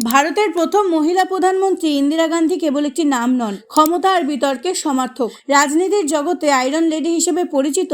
ভারতের প্রথম মহিলা প্রধানমন্ত্রী ইন্দিরা গান্ধী কেবল একটি নাম নন, ক্ষমতা আর বিতর্কের সমার্থক। রাজনীতির জগতে আয়রন লেডি হিসেবে পরিচিত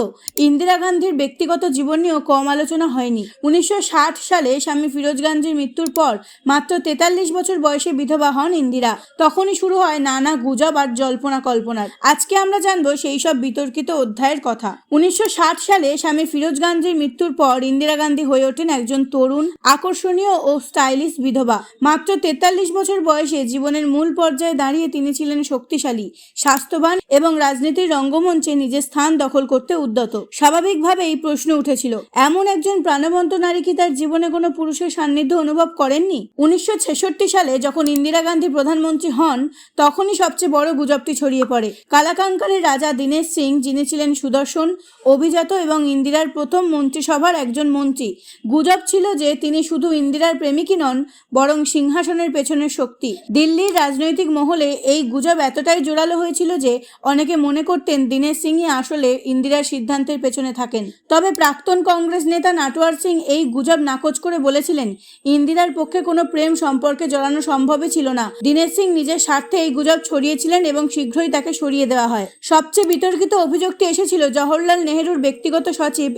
ইন্দিরা গান্ধীর ব্যক্তিগত জীবন নিয়েও কম আলোচনা হয়নি। 1960 সালে স্বামী ফিরোজ গান্ধীর মৃত্যুর পর মাত্র 43 বছর বয়সে বিধবা হন ইন্দিরা। তখনই শুরু হয় নানা গুজব আর জল্পনা কল্পনার। আজকে আমরা জানবো সেই সব বিতর্কিত অধ্যায়ের কথা। 1960 সালে স্বামী ফিরোজ গান্ধীর মৃত্যুর পর ইন্দিরা গান্ধী হয়ে ওঠেন একজন তরুণ, আকর্ষণীয় ও স্টাইলিশ বিধবা। মাত্র 43 বছর বয়সে জীবনের মূল পর্যায়ে দাঁড়িয়ে তিনি ছিলেন শক্তিশালী, স্বাস্থ্যবান এবং রাজনীতির রঙ্গমঞ্চে নিজের স্থান দখল করতে উদ্যত। স্বাভাবিকভাবেই প্রশ্ন উঠেছিল, এমন একজন প্রাণবন্ত নারী কি তার জীবনে কোনো পুরুষের সান্নিধ্য অনুভব করেননি? 1966 সালে যখন ইন্দিরা গান্ধী প্রধানমন্ত্রী হন, তখনই সবচেয়ে বড় গুজবটি ছড়িয়ে পড়ে। কালাকাঙ্কারের রাজা দীনেশ সিং, যিনি ছিলেন সুদর্শন, অভিজাত এবং ইন্দিরার প্রথম মন্ত্রিসভার একজন মন্ত্রী। গুজব ছিল যে তিনি শুধু ইন্দিরার প্রেমিকই নন, বরং সিংহাসনের পেছনের শক্তি। দিল্লির রাজনৈতিক মহলে এই গুজব এতটাই জোরালো হয়েছিল যে অনেকে মনে করতেন দীনেশ সিংই আসলে ইন্দিরার সিদ্ধান্তের পেছনে থাকেন। তবে প্রাক্তন কংগ্রেস নেতা নাটওয়ার সিং এই গুজব নাকচ করে বলেছিলেন, ইন্দিরার পক্ষে কোনো প্রেম সম্পর্কে জড়ানো সম্ভবই ছিল না। দীনেশ সিং নিজের স্বার্থে এই গুজব ছড়িয়েছিলেন এবং শীঘ্রই তাকে সরিয়ে দেওয়া হয়। সবচেয়ে বিতর্কিত অভিযোগটি এসেছিল জওহরলাল নেহরুর ব্যক্তিগত সচিব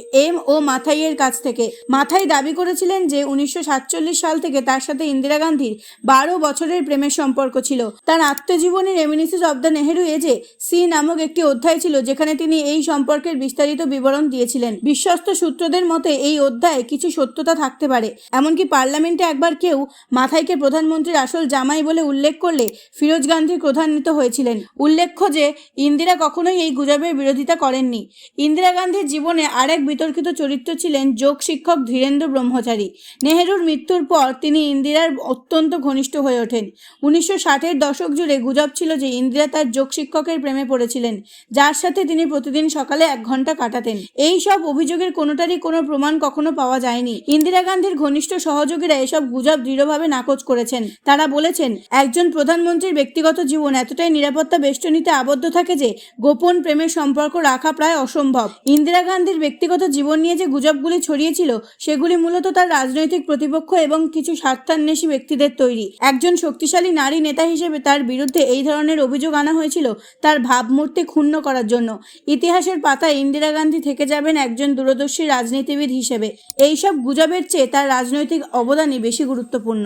ও মাথাইয়ের কাছ থেকে। মাথাই দাবি করেছিলেন যে 1947 সাল থেকে তার সাথে ইন্দিরা গান্ধীর 12 বছরের প্রেমের সম্পর্ক ছিল। তার আত্মজীবনী রেমিনিসেন্স অব দ্য নেহেরু এজে সি নামক একটি অধ্যায় ছিল, যেখানে তিনি এই সম্পর্কের বিস্তারিত বিবরণ দিয়েছিলেন। বিশ্বস্ত সূত্রদের মতে এই অধ্যায়ে কিছু সত্যতা থাকতে পারে। এমনকি পার্লামেন্টে একবার কেউ মাথাইকে প্রধানমন্ত্রীর আসল জামাই বলে উল্লেখ করলে ফিরোজ গান্ধী ক্রোধান্বিত হয়েছিলেন। উল্লেখ্য যে ইন্দিরা কখনোই এই গুজবের বিরোধিতা করেননি। ইন্দিরা গান্ধীর জীবনে আরেক বিতর্কিত চরিত্র ছিলেন যোগ শিক্ষক ধীরেন্দ্র ব্রহ্মচারী। নেহেরুর মৃত্যুর পর তিনি ইন্দিরার অত্যন্ত ঘনিষ্ঠ হয়ে ওঠেন। 1960-এর দশক জুড়ে গুজব ছিল যে ইন্দিরা তার যোগ শিক্ষকের প্রেমে পড়েছিলেন, যার সাথে তিনি প্রতিদিন সকালে 1 ঘন্টা কাটাতেন। এই সব অভিযোগের কোনোটারই কোনো প্রমাণ কখনো পাওয়া যায়নি। ইন্দিরা গান্ধীর ঘনিষ্ঠ সহযোগীরা এসব গুজব দৃঢ়ভাবে নাকচ করেছেন। তারা বলেছেন, একজন প্রধানমন্ত্রীর ব্যক্তিগত জীবন এতটাই নিরাপত্তা বেষ্টনীতে আবদ্ধ থাকে যে গোপন প্রেমের সম্পর্ক রাখা প্রায় অসম্ভব। ইন্দিরা গান্ধীর ব্যক্তিগত জীবন নিয়ে যে গুজবগুলি ছড়িয়েছিল সেগুলি মূলত তার রাজনৈতিক প্রতিপক্ষ এবং কিছু স্বার্থান্বেষী ব্যক্তিদের তৈরি। একজন শক্তিশালী নারী নেতা হিসেবে তার বিরুদ্ধে এই ধরনের অভিযোগ আনা হয়েছিল তার ভাবমূর্তি ক্ষুণ্ণ করার জন্য। ইতিহাসের পাতায় ইন্দিরা গান্ধী থেকে যাবেন একজন দূরদর্শী রাজনীতিবিদ হিসেবে। এইসব গুজবের চেয়ে তার রাজনৈতিক অবদানই বেশি গুরুত্বপূর্ণ।